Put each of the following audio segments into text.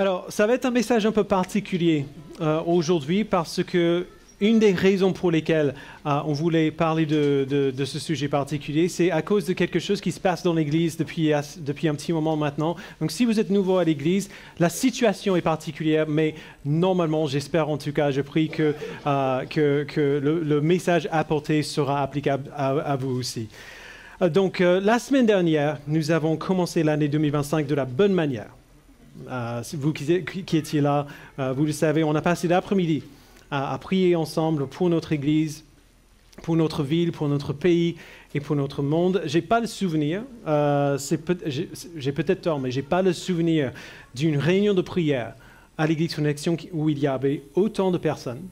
Alors, ça va être un message un peu particulier aujourd'hui parce que une des raisons pour lesquelles on voulait parler de ce sujet particulier, c'est à cause de quelque chose qui se passe dans l'Église depuis un petit moment maintenant. Donc, si vous êtes nouveau à l'Église, la situation est particulière, mais normalement, j'espère en tout cas, je prie que le message apporté sera applicable à vous aussi. Donc, la semaine dernière, nous avons commencé l'année 2025 de la bonne manière. Vous qui étiez là, vous le savez, on a passé l'après-midi à prier ensemble pour notre Église, pour notre ville, pour notre pays et pour notre monde. Je n'ai pas le souvenir, j'ai peut-être tort, mais je n'ai pas le souvenir d'une réunion de prière à l'Église Connexion où il y avait autant de personnes.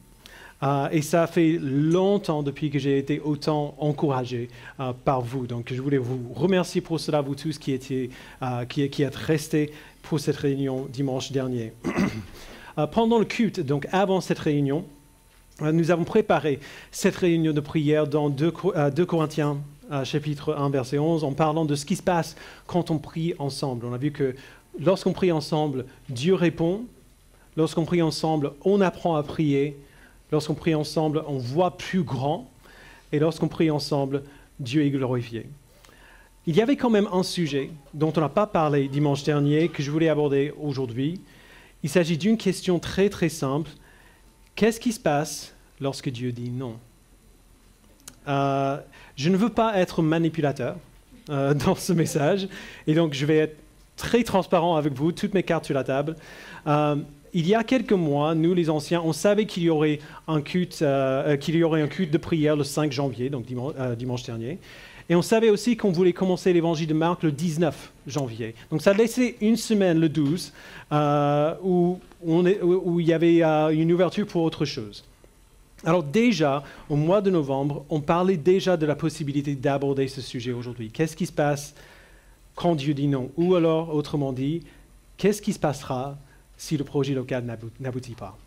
Et ça fait longtemps depuis que j'ai été autant encouragé par vous. Donc, je voulais vous remercier pour cela, vous tous qui êtes restés pour cette réunion dimanche dernier. Pendant le culte, donc avant cette réunion, nous avons préparé cette réunion de prière dans 2 Corinthiens, chapitre 1, verset 11, en parlant de ce qui se passe quand on prie ensemble. On a vu que lorsqu'on prie ensemble, Dieu répond. Lorsqu'on prie ensemble, on apprend à prier. Lorsqu'on prie ensemble, on voit plus grand. Et lorsqu'on prie ensemble, Dieu est glorifié. Il y avait quand même un sujet dont on n'a pas parlé dimanche dernier, que je voulais aborder aujourd'hui. Il s'agit d'une question très très simple. Qu'est-ce qui se passe lorsque Dieu dit non? Je ne veux pas être manipulateur dans ce message, et donc je vais être très transparent avec vous, toutes mes cartes sur la table. Il y a quelques mois, nous les anciens, on savait qu'il y aurait un culte de prière le 5 janvier, donc dimanche dernier. Et on savait aussi qu'on voulait commencer l'évangile de Marc le 19 janvier. Donc ça laissait une semaine, le 12, où il y avait une ouverture pour autre chose. Alors déjà, au mois de novembre, on parlait déjà de la possibilité d'aborder ce sujet aujourd'hui. Qu'est-ce qui se passe quand Dieu dit non? Ou alors, autrement dit, qu'est-ce qui se passera si le projet local n'aboutit pas?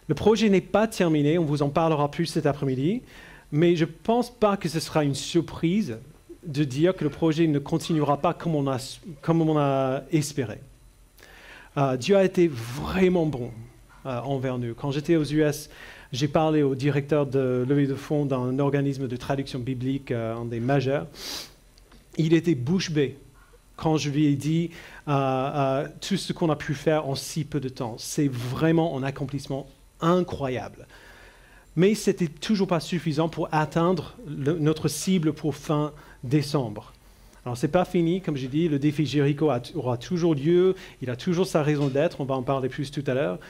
Le projet n'est pas terminé, on vous en parlera plus cet après-midi. Mais je ne pense pas que ce sera une surprise de dire que le projet ne continuera pas comme on a espéré. Dieu a été vraiment bon envers nous. Quand j'étais aux US, j'ai parlé au directeur de levée de fonds d'un organisme de traduction biblique, un des majeurs. Il était bouche bée quand je lui ai dit tout ce qu'on a pu faire en si peu de temps. C'est vraiment un accomplissement incroyable. Mais ce n'était toujours pas suffisant pour atteindre notre cible pour fin décembre. Alors, ce n'est pas fini, comme j'ai dit, le défi Jéricho aura toujours lieu, il a toujours sa raison d'être, on va en parler plus tout à l'heure,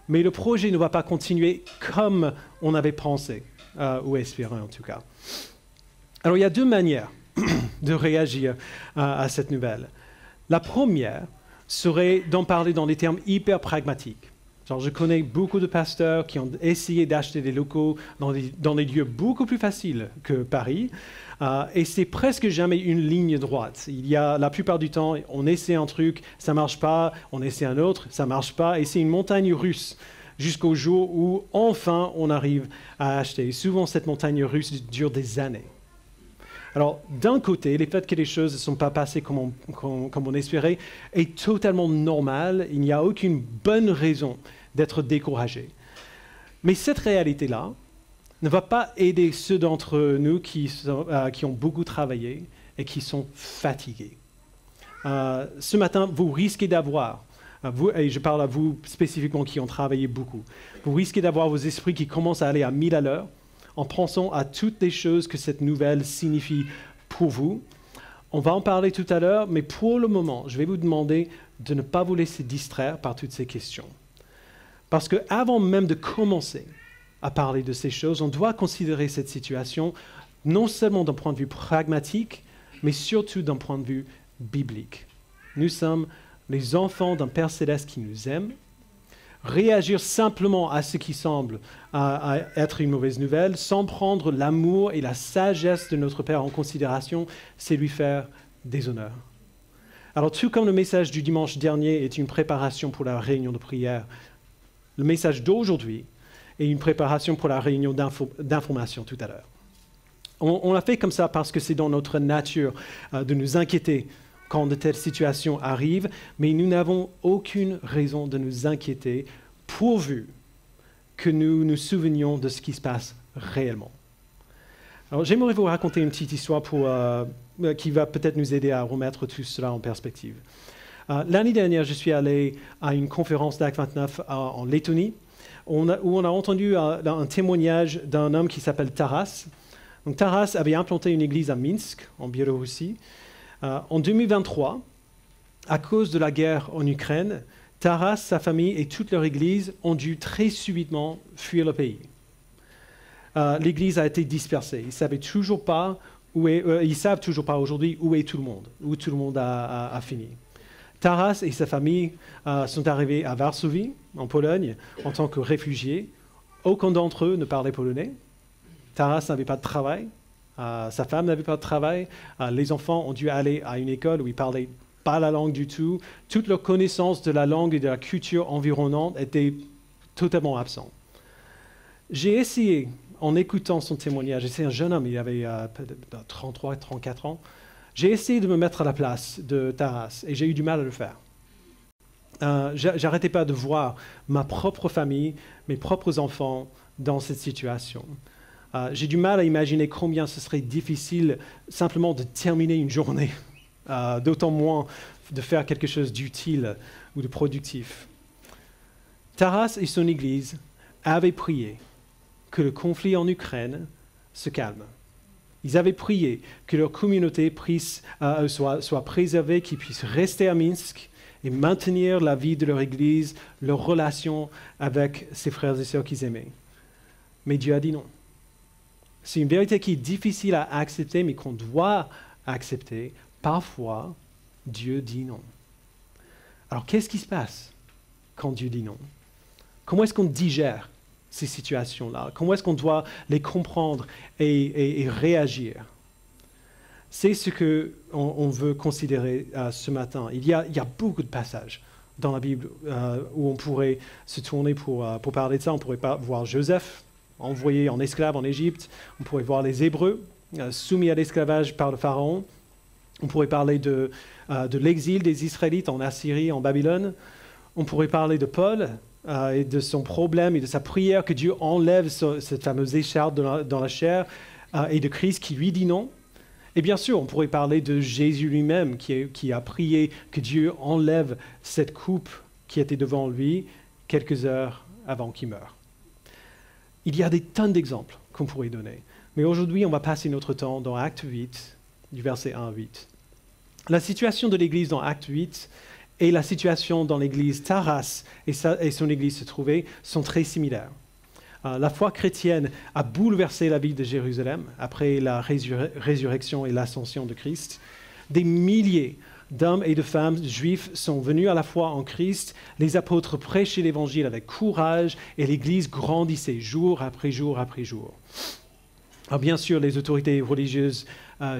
mais le projet ne va pas continuer comme on avait pensé, ou espéré en tout cas. Alors, il y a 2 manières de réagir à cette nouvelle. La première serait d'en parler dans des termes hyper pragmatiques. Genre, je connais beaucoup de pasteurs qui ont essayé d'acheter des locaux dans des lieux beaucoup plus faciles que Paris, et c'est presque jamais une ligne droite. La plupart du temps, on essaie un truc, ça marche pas, on essaie un autre, ça marche pas, et c'est une montagne russe jusqu'au jour où enfin on arrive à acheter. Et souvent, cette montagne russe dure des années. Alors, d'un côté, le fait que les choses ne sont pas passées comme on espérait est totalement normal. Il n'y a aucune bonne raison d'être découragé. Mais cette réalité-là ne va pas aider ceux d'entre nous qui ont beaucoup travaillé et qui sont fatigués. Ce matin, vous risquez d'avoir, et je parle à vous spécifiquement qui ont travaillé beaucoup, vous risquez d'avoir vos esprits qui commencent à aller à 1000 à l'heure, en pensant à toutes les choses que cette nouvelle signifie pour vous. On va en parler tout à l'heure, mais pour le moment, je vais vous demander de ne pas vous laisser distraire par toutes ces questions. Parce qu'avant même de commencer à parler de ces choses, on doit considérer cette situation non seulement d'un point de vue pragmatique, mais surtout d'un point de vue biblique. Nous sommes les enfants d'un Père céleste qui nous aime. Réagir simplement à ce qui semble être une mauvaise nouvelle, sans prendre l'amour et la sagesse de notre Père en considération, c'est lui faire déshonneur. Alors, tout comme le message du dimanche dernier est une préparation pour la réunion de prière, le message d'aujourd'hui est une préparation pour la réunion d'information tout à l'heure. On l'a fait comme ça parce que c'est dans notre nature de nous inquiéter quand de telles situations arrivent, mais nous n'avons aucune raison de nous inquiéter pourvu que nous nous souvenions de ce qui se passe réellement. Alors, j'aimerais vous raconter une petite histoire qui va peut-être nous aider à remettre tout cela en perspective. L'année dernière, je suis allé à une conférence d'Acte 29 en Lettonie, où on a entendu un témoignage d'un homme qui s'appelle Taras. Donc, Taras avait implanté une église à Minsk, en Biélorussie. En 2023, à cause de la guerre en Ukraine, Taras, sa famille et toute leur église ont dû très subitement fuir le pays. L'église a été dispersée. Ils savent toujours pas aujourd'hui où est tout le monde, où tout le monde a fini. Taras et sa famille sont arrivés à Varsovie, en Pologne, en tant que réfugiés. Aucun d'entre eux ne parlait polonais. Taras n'avait pas de travail. Sa femme n'avait pas de travail. Les enfants ont dû aller à une école où ils ne parlaient pas la langue du tout. Toute leur connaissance de la langue et de la culture environnante était totalement absente. J'ai essayé, en écoutant son témoignage, c'est un jeune homme, il avait 33, 34 ans, j'ai essayé de me mettre à la place de Taras et j'ai eu du mal à le faire. J'arrêtais pas de voir ma propre famille, mes propres enfants dans cette situation. J'ai du mal à imaginer combien ce serait difficile simplement de terminer une journée, d'autant moins de faire quelque chose d'utile ou de productif. Taras et son église avaient prié que le conflit en Ukraine se calme. Ils avaient prié que leur communauté soit préservée, qu'ils puissent rester à Minsk et maintenir la vie de leur église, leur relation avec ses frères et sœurs qu'ils aimaient. Mais Dieu a dit non. C'est une vérité qui est difficile à accepter, mais qu'on doit accepter. Parfois, Dieu dit non. Alors, qu'est-ce qui se passe quand Dieu dit non? Comment est-ce qu'on digère ces situations-là? Comment est-ce qu'on doit les comprendre et réagir? C'est ce qu'on veut considérer ce matin. Il y a beaucoup de passages dans la Bible où on pourrait se tourner pour parler de ça. On pourrait voir Joseph, envoyé en esclave en Égypte. On pourrait voir les Hébreux, soumis à l'esclavage par le Pharaon. On pourrait parler de l'exil des Israélites en Assyrie, en Babylone. On pourrait parler de Paul et de son problème et de sa prière que Dieu enlève cette fameuse écharpe dans la chair et de Christ qui lui dit non. Et bien sûr, on pourrait parler de Jésus lui-même qui a prié que Dieu enlève cette coupe qui était devant lui quelques heures avant qu'il meure. Il y a des tonnes d'exemples qu'on pourrait donner. Mais aujourd'hui, on va passer notre temps dans Acte 8, du verset 1 à 8. La situation de l'Église dans Acte 8 et la situation dans l'église Taras et son église se trouvait sont très similaires. La foi chrétienne a bouleversé la ville de Jérusalem après la résurrection et l'ascension de Christ. Des milliers d'hommes et de femmes juifs sont venus à la foi en Christ. Les apôtres prêchaient l'évangile avec courage et l'église grandissait jour après jour après jour. Alors bien sûr, les autorités religieuses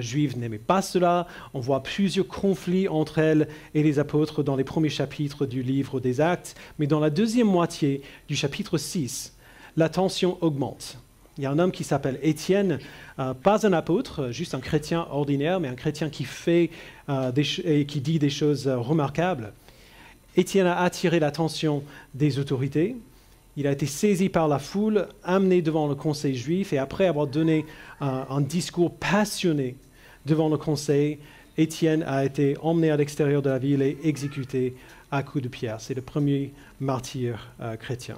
juives n'aimaient pas cela. On voit plusieurs conflits entre elles et les apôtres dans les premiers chapitres du livre des Actes. Mais dans la deuxième moitié du chapitre 6, la tension augmente. Il y a un homme qui s'appelle Étienne, pas un apôtre, juste un chrétien ordinaire, mais un chrétien qui fait et qui dit des choses remarquables. Étienne a attiré l'attention des autorités. Il a été saisi par la foule, amené devant le conseil juif, et après avoir donné un discours passionné devant le conseil, Étienne a été emmené à l'extérieur de la ville et exécuté à coups de pierre. C'est le premier martyr chrétien.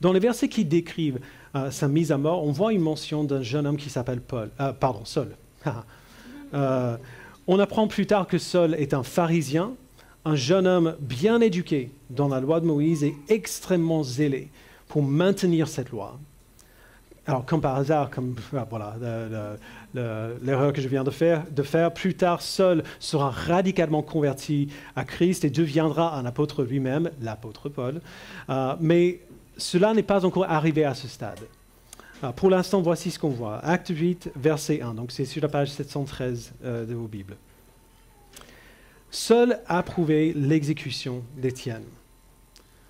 Dans les versets qui décrivent sa mise à mort, on voit une mention d'un jeune homme qui s'appelle Saul. On apprend plus tard que Saul est un pharisien, un jeune homme bien éduqué dans la loi de Moïse et extrêmement zélé pour maintenir cette loi. Alors, comme par hasard, l'erreur que je viens de faire, plus tard, Saul sera radicalement converti à Christ et deviendra un apôtre lui-même, l'apôtre Paul. Mais cela n'est pas encore arrivé à ce stade. Pour l'instant, voici ce qu'on voit. Acte 8, verset 1. Donc, c'est sur la page 713 de vos Bibles. Saul approuvait l'exécution d'Étienne.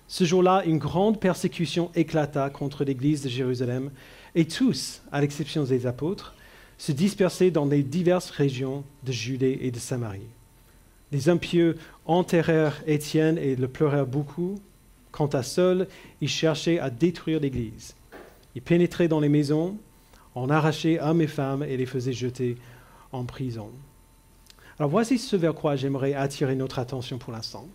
Ce jour-là, une grande persécution éclata contre l'église de Jérusalem et tous, à l'exception des apôtres, se dispersaient dans les diverses régions de Judée et de Samarie. Les impieux enterrèrent Étienne et le pleurèrent beaucoup. Quant à Saul, il cherchait à détruire l'Église. Il pénétrait dans les maisons, en arrachait hommes et femmes et les faisait jeter en prison. Alors voici ce vers quoi j'aimerais attirer notre attention pour l'instant.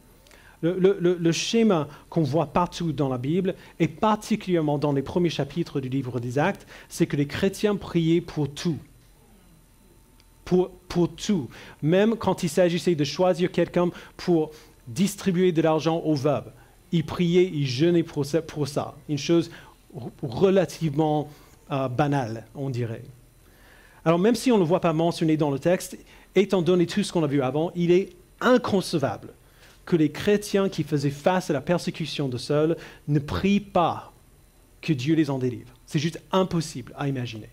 Le schéma qu'on voit partout dans la Bible, et particulièrement dans les premiers chapitres du livre des Actes, c'est que les chrétiens priaient pour tout. Pour tout. Même quand il s'agissait de choisir quelqu'un pour distribuer de l'argent aux veuves. Ils priaient, ils jeûnaient pour ça. Une chose relativement banale, on dirait. Alors même si on ne le voit pas mentionné dans le texte, étant donné tout ce qu'on a vu avant, il est inconcevable que les chrétiens qui faisaient face à la persécution de Saul ne prient pas que Dieu les en délivre. C'est juste impossible à imaginer.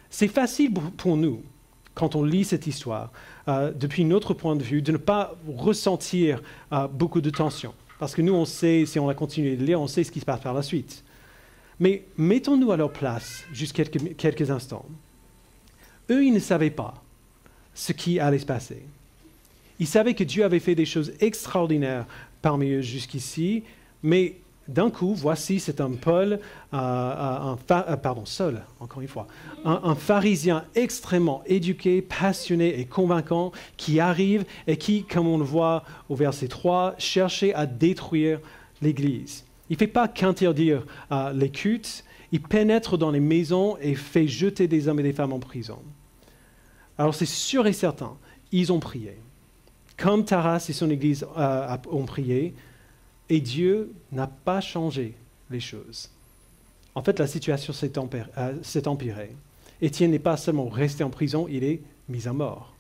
C'est facile pour nous, quand on lit cette histoire, depuis notre point de vue, de ne pas ressentir beaucoup de tension. Parce que nous, on sait, si on a continué de lire, on sait ce qui se passe par la suite. Mais mettons-nous à leur place, juste quelques instants. Eux, ils ne savaient pas ce qui allait se passer. Ils savaient que Dieu avait fait des choses extraordinaires parmi eux jusqu'ici, mais d'un coup, voici cet homme Saul, encore une fois, un pharisien extrêmement éduqué, passionné et convaincant qui arrive et qui, comme on le voit au verset 3, cherchait à détruire l'Église. Il ne fait pas qu'interdire les cultes, il pénètre dans les maisons et fait jeter des hommes et des femmes en prison. Alors c'est sûr et certain, ils ont prié. Comme Taras et son Église ont prié, et Dieu n'a pas changé les choses. En fait, la situation s'est empirée. Étienne n'est pas seulement resté en prison, il est mis à mort.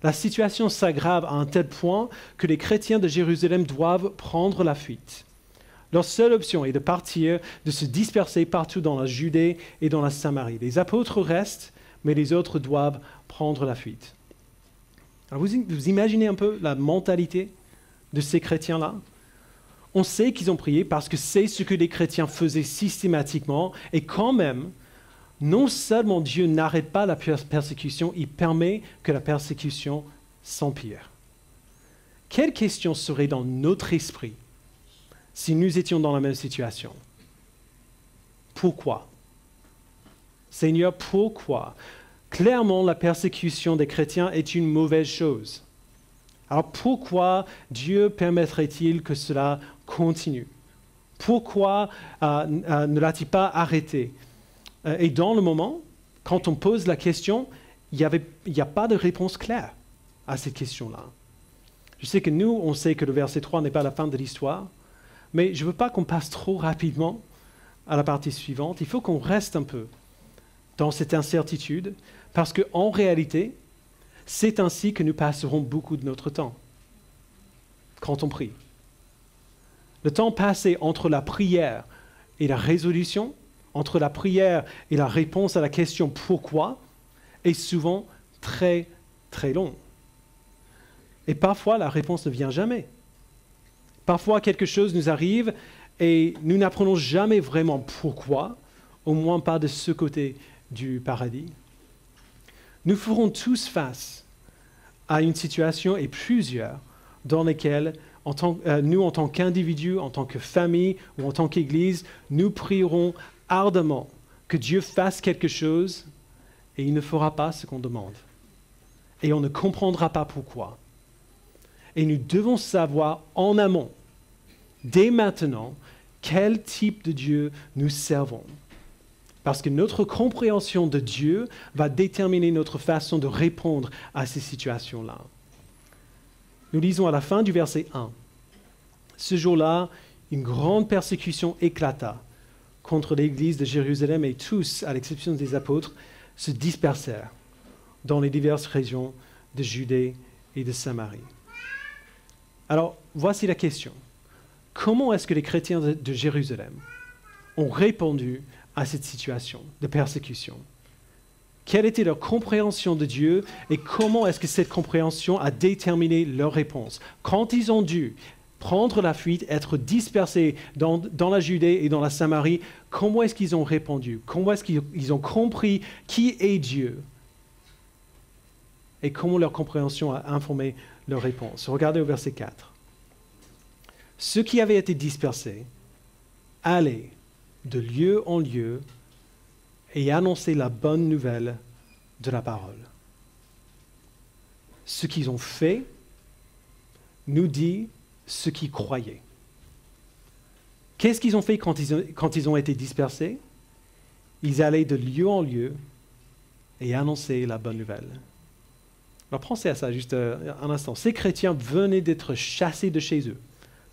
La situation s'aggrave à un tel point que les chrétiens de Jérusalem doivent prendre la fuite. Leur seule option est de partir, de se disperser partout dans la Judée et dans la Samarie. Les apôtres restent, mais les autres doivent prendre la fuite. Alors vous imaginez un peu la mentalité de ces chrétiens-là? On sait qu'ils ont prié parce que c'est ce que les chrétiens faisaient systématiquement. Et quand même, non seulement Dieu n'arrête pas la persécution, il permet que la persécution s'empire. Quelle question serait dans notre esprit si nous étions dans la même situation? Pourquoi? Seigneur, pourquoi? Clairement, la persécution des chrétiens est une mauvaise chose. Alors pourquoi Dieu permettrait-il que cela continue? Pourquoi ne l'a-t-il pas arrêté? Et dans le moment, quand on pose la question, il n'y a pas de réponse claire à cette question-là. Je sais que nous, on sait que le verset 3 n'est pas la fin de l'histoire, mais je ne veux pas qu'on passe trop rapidement à la partie suivante. Il faut qu'on reste un peu dans cette incertitude, parce qu'en réalité, c'est ainsi que nous passerons beaucoup de notre temps, quand on prie. Le temps passé entre la prière et la résolution, entre la prière et la réponse à la question « pourquoi ?», est souvent très, très long. Et parfois, la réponse ne vient jamais. Parfois, quelque chose nous arrive et nous n'apprenons jamais vraiment pourquoi, au moins pas de ce côté du paradis. Nous ferons tous face à une situation et plusieurs dans lesquelles nous, en tant qu'individus, en tant que famille ou en tant qu'Église, nous prierons ardemment que Dieu fasse quelque chose et il ne fera pas ce qu'on demande. Et on ne comprendra pas pourquoi. Et nous devons savoir en amont, dès maintenant, quel type de Dieu nous servons. Parce que notre compréhension de Dieu va déterminer notre façon de répondre à ces situations-là. Nous lisons à la fin du verset 1. Ce jour-là, une grande persécution éclata contre l'église de Jérusalem et tous, à l'exception des apôtres, se dispersèrent dans les diverses régions de Judée et de Samarie. Alors, voici la question. Comment est-ce que les chrétiens de Jérusalem ont répondu à cette situation de persécution? Quelle était leur compréhension de Dieu et comment est-ce que cette compréhension a déterminé leur réponse? Quand ils ont dû prendre la fuite, être dispersés dans la Judée et dans la Samarie, comment est-ce qu'ils ont répondu? Comment est-ce qu'ils ont compris qui est Dieu? et comment leur compréhension a informé leur réponse. Regardez au verset 4. Ceux qui avaient été dispersés allaient de lieu en lieu et annonçaient la bonne nouvelle de la parole. Ce qu'ils ont fait nous dit ce qu'ils croyaient. Qu'est-ce qu'ils ont fait quand ils ont été dispersés? Ils allaient de lieu en lieu et annonçaient la bonne nouvelle. Alors pensez à ça juste un instant. Ces chrétiens venaient d'être chassés de chez eux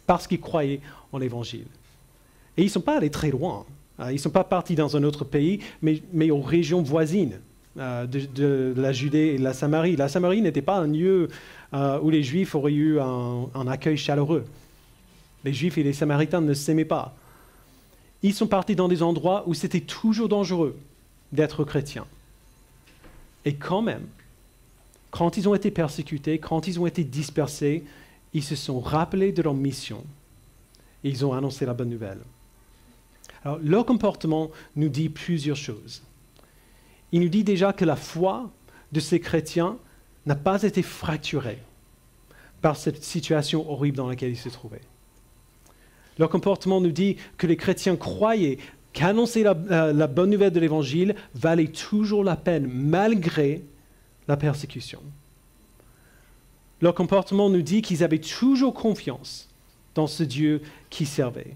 parce qu'ils croyaient en l'Évangile. Et ils ne sont pas allés très loin. Ils ne sont pas partis dans un autre pays, mais aux régions voisines de la Judée et de la Samarie. La Samarie n'était pas un lieu où les Juifs auraient eu un accueil chaleureux. Les Juifs et les Samaritains ne s'aimaient pas. Ils sont partis dans des endroits où c'était toujours dangereux d'être chrétien. Et quand même, quand ils ont été persécutés, quand ils ont été dispersés, ils se sont rappelés de leur mission et ils ont annoncé la bonne nouvelle. Alors, leur comportement nous dit plusieurs choses. Il nous dit déjà que la foi de ces chrétiens n'a pas été fracturée par cette situation horrible dans laquelle ils se trouvaient. Leur comportement nous dit que les chrétiens croyaient qu'annoncer la bonne nouvelle de l'Évangile valait toujours la peine malgré la persécution. Leur comportement nous dit qu'ils avaient toujours confiance dans ce Dieu qui servait.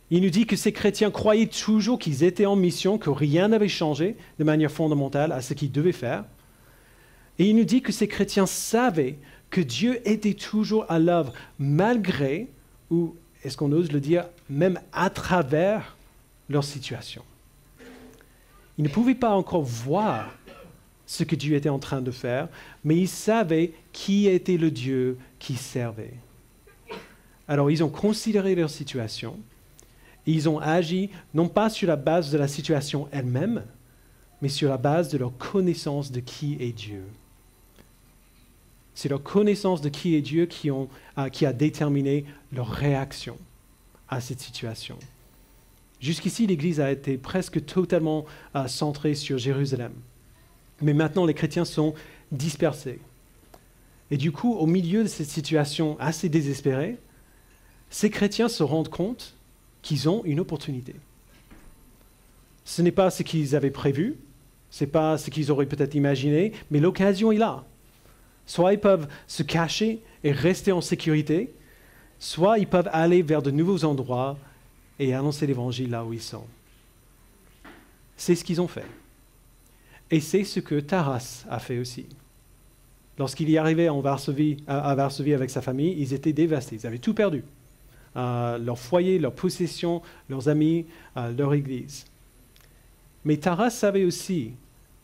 Il nous dit que ces chrétiens croyaient toujours qu'ils étaient en mission, que rien n'avait changé de manière fondamentale à ce qu'ils devaient faire. Et il nous dit que ces chrétiens savaient que Dieu était toujours à l'œuvre malgré, ou est-ce qu'on ose le dire, même à travers leur situation. Ils ne pouvaient pas encore voir ce que Dieu était en train de faire, mais ils savaient qui était le Dieu qui servait. Alors ils ont considéré leur situation, et ils ont agi non pas sur la base de la situation elle-même, mais sur la base de leur connaissance de qui est Dieu. C'est leur connaissance de qui est Dieu qui a déterminé leur réaction à cette situation. Jusqu'ici, l'Église a été presque totalement centrée sur Jérusalem. Mais maintenant, les chrétiens sont dispersés. Et du coup, au milieu de cette situation assez désespérée, ces chrétiens se rendent compte qu'ils ont une opportunité. Ce n'est pas ce qu'ils avaient prévu, ce n'est pas ce qu'ils auraient peut-être imaginé, mais l'occasion est là. Soit ils peuvent se cacher et rester en sécurité, soit ils peuvent aller vers de nouveaux endroits et annoncer l'Évangile là où ils sont. C'est ce qu'ils ont fait. Et c'est ce que Taras a fait aussi. Lorsqu'il y arrivait à Varsovie avec sa famille, ils étaient dévastés, ils avaient tout perdu. Leur foyer, leurs possessions, leurs amis, leur église. Mais Taras savait aussi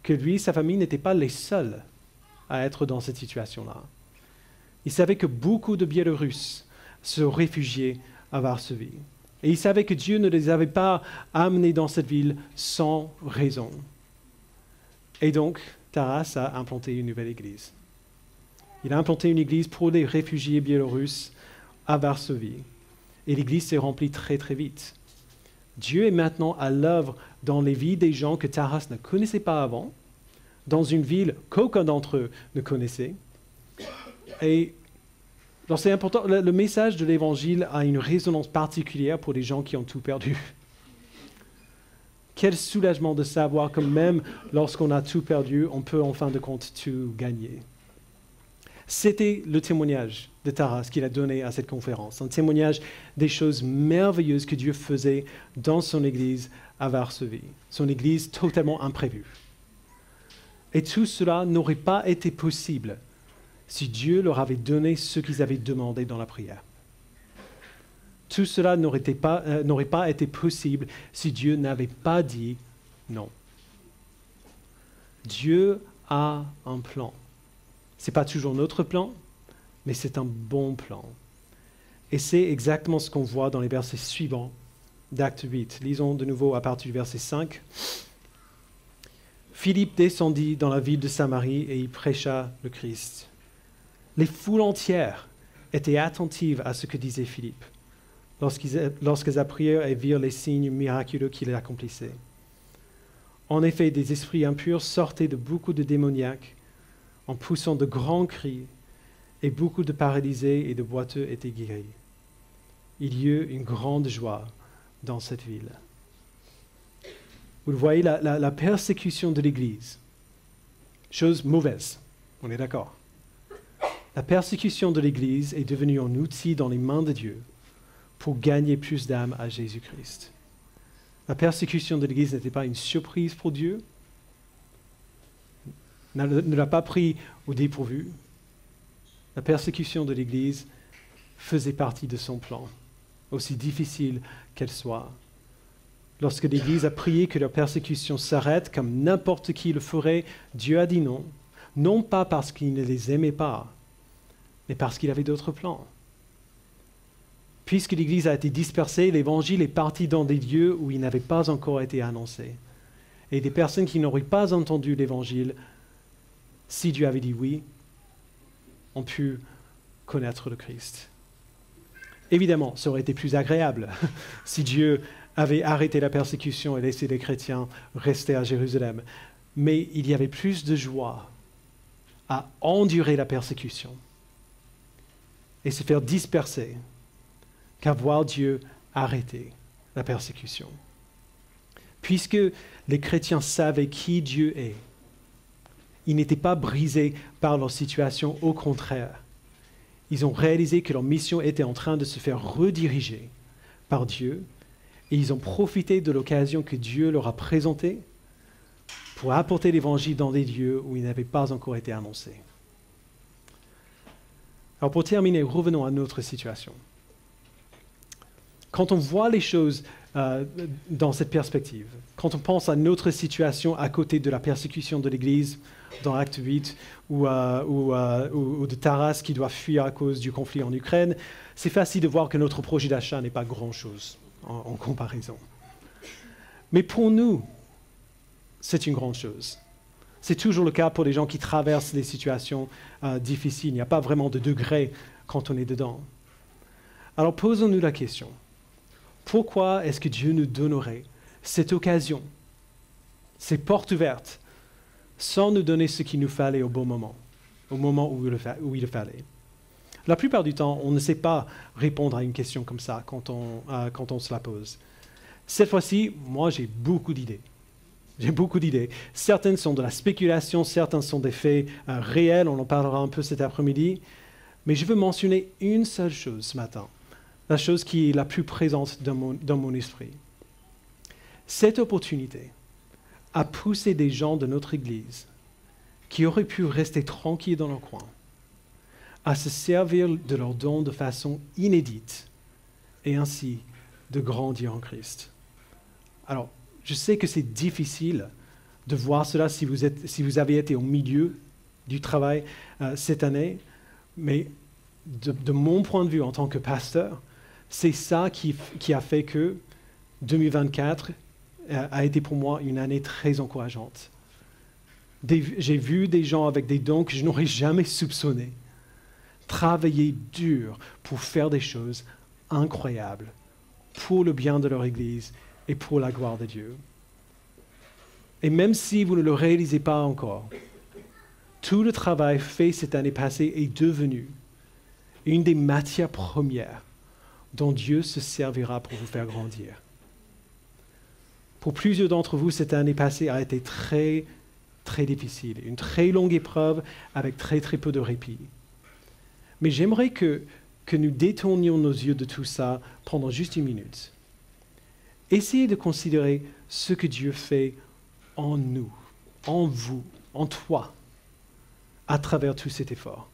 que lui et sa famille n'étaient pas les seuls à être dans cette situation-là. Il savait que beaucoup de Biélorusses se réfugiaient à Varsovie. Et il savait que Dieu ne les avait pas amenés dans cette ville sans raison. Et donc, Taras a implanté une nouvelle église. Il a implanté une église pour les réfugiés biélorusses à Varsovie. Et l'église s'est remplie très très vite. Dieu est maintenant à l'œuvre dans les vies des gens que Taras ne connaissait pas avant, dans une ville qu'aucun d'entre eux ne connaissait. Et donc c'est important, le message de l'Évangile a une résonance particulière pour les gens qui ont tout perdu. Quel soulagement de savoir que même lorsqu'on a tout perdu, on peut en fin de compte tout gagner. C'était le témoignage de Taras qu'il a donné à cette conférence, un témoignage des choses merveilleuses que Dieu faisait dans son église à Varsovie, son église totalement imprévue. Et tout cela n'aurait pas été possible si Dieu leur avait donné ce qu'ils avaient demandé dans la prière. Tout cela n'aurait pas été possible si Dieu n'avait pas dit non. Dieu a un plan. Ce n'est pas toujours notre plan, mais c'est un bon plan. Et c'est exactement ce qu'on voit dans les versets suivants d'Acte 8. Lisons de nouveau à partir du verset 5. Philippe descendit dans la ville de Samarie et y prêcha le Christ. Les foules entières étaient attentives à ce que disait Philippe, lorsqu'elles apprirent et virent les signes miraculeux qu'il accomplissait. En effet, des esprits impurs sortaient de beaucoup de démoniaques en poussant de grands cris, et beaucoup de paralysés et de boiteux étaient guéris. Il y eut une grande joie dans cette ville. Vous le voyez, la persécution de l'Église, chose mauvaise, on est d'accord. La persécution de l'Église est devenue un outil dans les mains de Dieu pour gagner plus d'âmes à Jésus-Christ. La persécution de l'Église n'était pas une surprise pour Dieu, ne l'a pas pris au dépourvu. La persécution de l'Église faisait partie de son plan, aussi difficile qu'elle soit. Lorsque l'Église a prié que leur persécution s'arrête comme n'importe qui le ferait, Dieu a dit non, non pas parce qu'il ne les aimait pas, mais parce qu'il avait d'autres plans. Puisque l'Église a été dispersée, l'Évangile est parti dans des lieux où il n'avait pas encore été annoncé. Et des personnes qui n'auraient pas entendu l'Évangile, si Dieu avait dit oui, ont pu connaître le Christ. Évidemment, ça aurait été plus agréable si Dieu avait arrêté la persécution et laissé les chrétiens rester à Jérusalem. Mais il y avait plus de joie à endurer la persécution et se faire disperser qu'à voir Dieu arrêter la persécution. Puisque les chrétiens savaient qui Dieu est, ils n'étaient pas brisés par leur situation, au contraire. Ils ont réalisé que leur mission était en train de se faire rediriger par Dieu et ils ont profité de l'occasion que Dieu leur a présentée pour apporter l'Évangile dans des lieux où il n'avait pas encore été annoncé. Alors pour terminer, revenons à notre situation. Quand on voit les choses dans cette perspective, quand on pense à notre situation à côté de la persécution de l'Église dans Acte 8 ou de Taras qui doit fuir à cause du conflit en Ukraine, c'est facile de voir que notre projet d'achat n'est pas grand-chose en comparaison. Mais pour nous, c'est une grande chose. C'est toujours le cas pour les gens qui traversent des situations difficiles. Il n'y a pas vraiment de degré quand on est dedans. Alors posons-nous la question. Pourquoi est-ce que Dieu nous donnerait cette occasion, ces portes ouvertes, sans nous donner ce qu'il nous fallait au bon moment, au moment où il le fallait? La plupart du temps, on ne sait pas répondre à une question comme ça quand on se la pose. Cette fois-ci, moi, j'ai beaucoup d'idées. Certaines sont de la spéculation, certaines sont des faits réels, on en parlera un peu cet après-midi. Mais je veux mentionner une seule chose ce matin, la chose qui est la plus présente dans mon esprit. Cette opportunité a poussé des gens de notre Église qui auraient pu rester tranquilles dans leur coin à se servir de leurs dons de façon inédite et ainsi de grandir en Christ. Alors, je sais que c'est difficile de voir cela si vous avez été au milieu du travail cette année, mais de mon point de vue en tant que pasteur, c'est ça qui a fait que 2024 a été pour moi une année très encourageante. J'ai vu des gens avec des dons que je n'aurais jamais soupçonnés travailler dur pour faire des choses incroyables pour le bien de leur Église et pour la gloire de Dieu. Et même si vous ne le réalisez pas encore, tout le travail fait cette année passée est devenu une des matières premières dont Dieu se servira pour vous faire grandir. Pour plusieurs d'entre vous, cette année passée a été très, très difficile, une très longue épreuve avec très, très peu de répit. Mais j'aimerais que nous détournions nos yeux de tout ça pendant juste une minute. Essayez de considérer ce que Dieu fait en nous, en vous, en toi, à travers tout cet effort.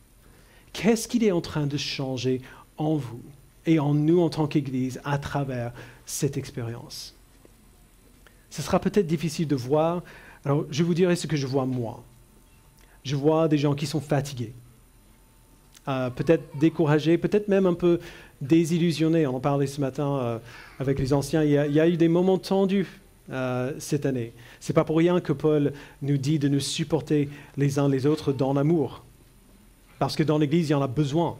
Qu'est-ce qu'il est en train de changer en vous et en nous en tant qu'Église à travers cette expérience? Ce sera peut-être difficile de voir. Alors, je vous dirai ce que je vois moi. Je vois des gens qui sont fatigués, peut-être découragés, peut-être même un peu désillusionnés. On en parlait ce matin avec les anciens. Il y a eu des moments tendus cette année. Ce n'est pas pour rien que Paul nous dit de nous supporter les uns les autres dans l'amour. Parce que dans l'Église, il y en a besoin.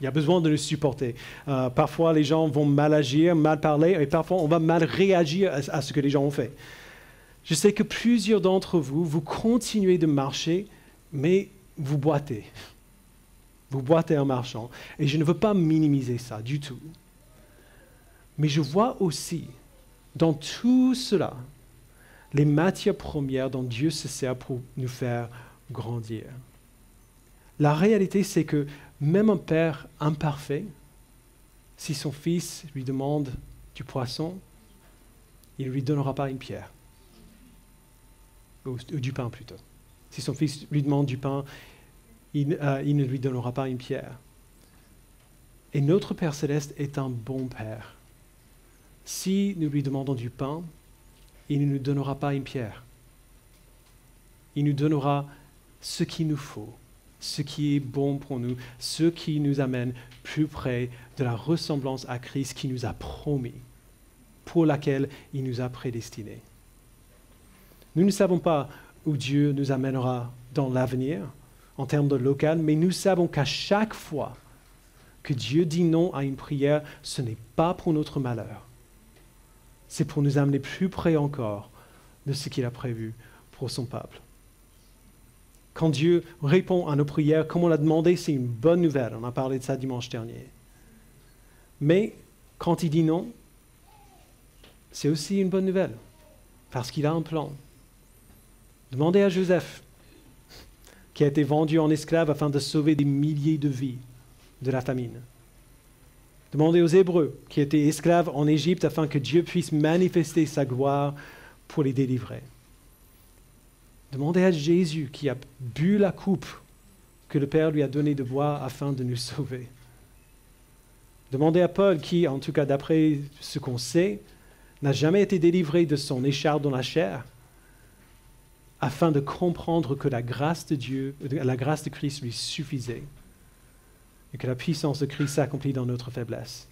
Il y a besoin de nous supporter. Parfois, les gens vont mal agir, mal parler, et parfois, on va mal réagir à ce que les gens ont fait. Je sais que plusieurs d'entre vous, vous continuez de marcher mais vous boitez. Vous boitez en marchant. Et je ne veux pas minimiser ça du tout. Mais je vois aussi dans tout cela les matières premières dont Dieu se sert pour nous faire grandir. La réalité, c'est que même un père imparfait, si son fils lui demande du poisson, il ne lui donnera pas une pierre. Ou du pain plutôt. Si son fils lui demande du pain, il ne lui donnera pas une pierre. Et notre Père Céleste est un bon Père. Si nous lui demandons du pain, il ne nous donnera pas une pierre. Il nous donnera ce qu'il nous faut, ce qui est bon pour nous, ce qui nous amène plus près de la ressemblance à Christ qui nous a promis, pour laquelle il nous a prédestinés. Nous ne savons pas où Dieu nous amènera dans l'avenir, en termes de local, mais nous savons qu'à chaque fois que Dieu dit non à une prière, ce n'est pas pour notre malheur. C'est pour nous amener plus près encore de ce qu'il a prévu pour son peuple. Quand Dieu répond à nos prières, comme on l'a demandé, c'est une bonne nouvelle. On a parlé de ça dimanche dernier. Mais quand il dit non, c'est aussi une bonne nouvelle, parce qu'il a un plan. Demandez à Joseph, qui a été vendu en esclave afin de sauver des milliers de vies de la famine. Demandez aux Hébreux, qui étaient esclaves en Égypte, afin que Dieu puisse manifester sa gloire pour les délivrer. Demandez à Jésus, qui a bu la coupe que le Père lui a donnée de boire afin de nous sauver. Demandez à Paul, qui, en tout cas d'après ce qu'on sait, n'a jamais été délivré de son écharpe dans la chair, afin de comprendre que la grâce de Dieu, la grâce de Christ lui suffisait et que la puissance de Christ s'accomplit dans notre faiblesse.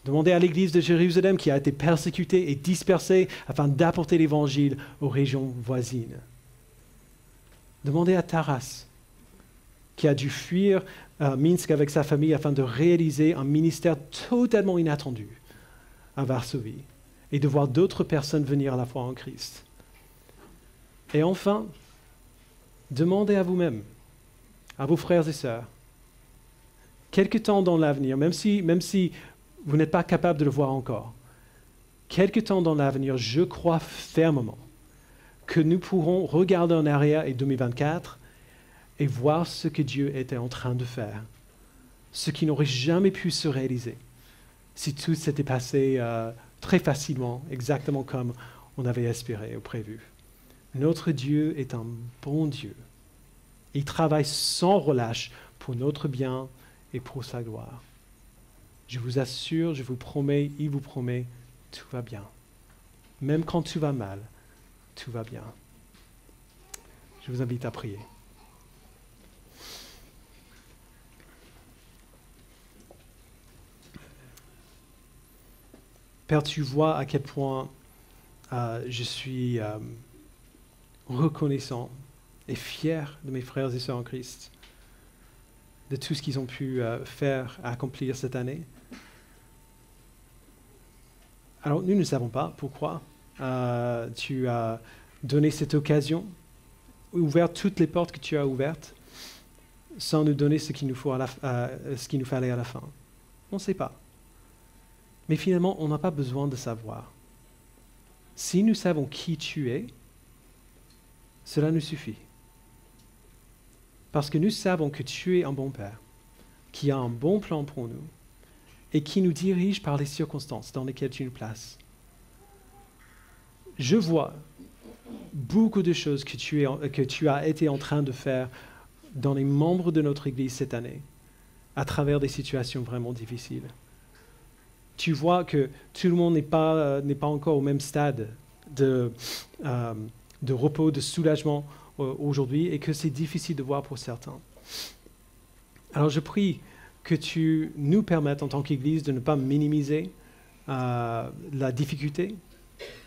Demandez à l'Église de Jérusalem qui a été persécutée et dispersée afin d'apporter l'Évangile aux régions voisines. Demandez à Taras qui a dû fuir Minsk avec sa famille afin de réaliser un ministère totalement inattendu à Varsovie et de voir d'autres personnes venir à la foi en Christ. Et enfin, demandez à vous-même, à vos frères et sœurs, quelque temps dans l'avenir, même si vous n'êtes pas capable de le voir encore, quelque temps dans l'avenir, je crois fermement que nous pourrons regarder en arrière et 2024 et voir ce que Dieu était en train de faire, ce qui n'aurait jamais pu se réaliser si tout s'était passé très facilement, exactement comme on avait espéré ou prévu. Notre Dieu est un bon Dieu. Il travaille sans relâche pour notre bien et pour sa gloire. Je vous assure, je vous promets, il vous promet, tout va bien. Même quand tout va mal, tout va bien. Je vous invite à prier. Père, tu vois à quel point je suis reconnaissant et fier de mes frères et sœurs en Christ, de tout ce qu'ils ont pu faire, accomplir cette année. Alors, nous ne savons pas pourquoi tu as donné cette occasion, ouvert toutes les portes que tu as ouvertes, sans nous donner ce qu'il nous fallait à la fin. On ne sait pas. Mais finalement, on n'a pas besoin de savoir. Si nous savons qui tu es, cela nous suffit. Parce que nous savons que tu es un bon Père, qui a un bon plan pour nous et qui nous dirige par les circonstances dans lesquelles tu nous places. Je vois beaucoup de choses que tu as été en train de faire dans les membres de notre Église cette année, à travers des situations vraiment difficiles. Tu vois que tout le monde n'est pas encore au même stade de repos, de soulagement aujourd'hui et que c'est difficile de voir pour certains. Alors je prie que tu nous permettes en tant qu'Église de ne pas minimiser la difficulté,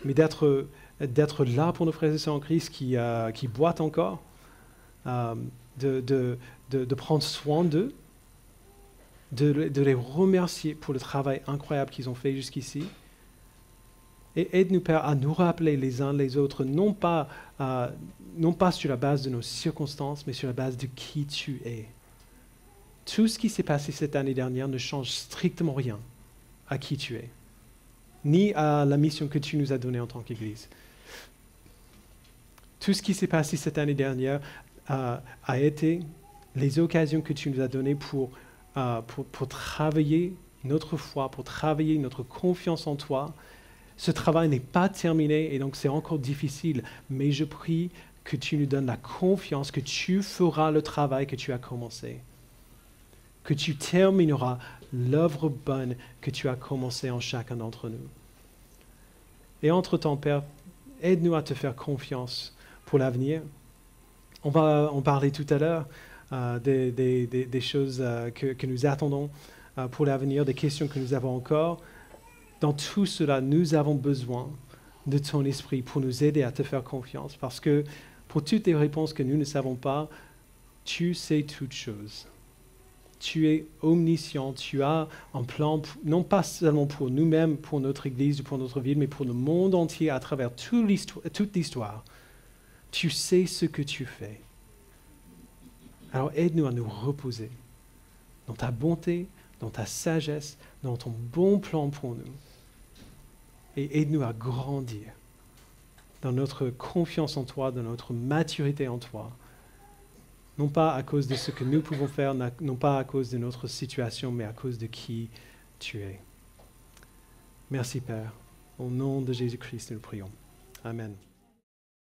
mais d'être là pour nos frères et sœurs en Christ qui boitent encore, de prendre soin d'eux, de les remercier pour le travail incroyable qu'ils ont fait jusqu'ici Et aide-nous, Père, à nous rappeler les uns les autres, non pas sur la base de nos circonstances, mais sur la base de qui tu es. Tout ce qui s'est passé cette année dernière ne change strictement rien à qui tu es, ni à la mission que tu nous as donnée en tant qu'Église. Tout ce qui s'est passé cette année dernière a été les occasions que tu nous as données pour travailler notre foi, pour travailler notre confiance en toi. Ce travail n'est pas terminé et donc c'est encore difficile, mais je prie que tu nous donnes la confiance que tu feras le travail que tu as commencé, que tu termineras l'œuvre bonne que tu as commencée en chacun d'entre nous. Et entre-temps, Père, aide-nous à te faire confiance pour l'avenir. On va en parler tout à l'heure des choses que nous attendons pour l'avenir, des questions que nous avons encore. Dans tout cela, nous avons besoin de ton esprit pour nous aider à te faire confiance, parce que pour toutes les réponses que nous ne savons pas, tu sais toutes choses. Tu es omniscient, tu as un plan, non pas seulement pour nous-mêmes, pour notre Église ou pour notre ville, mais pour le monde entier à travers toute l'histoire. Tu sais ce que tu fais. Alors aide-nous à nous reposer dans ta bonté, dans ta sagesse, dans ton bon plan pour nous. Et aide-nous à grandir dans notre confiance en toi, dans notre maturité en toi. Non pas à cause de ce que nous pouvons faire, non pas à cause de notre situation, mais à cause de qui tu es. Merci Père. Au nom de Jésus-Christ, nous prions. Amen.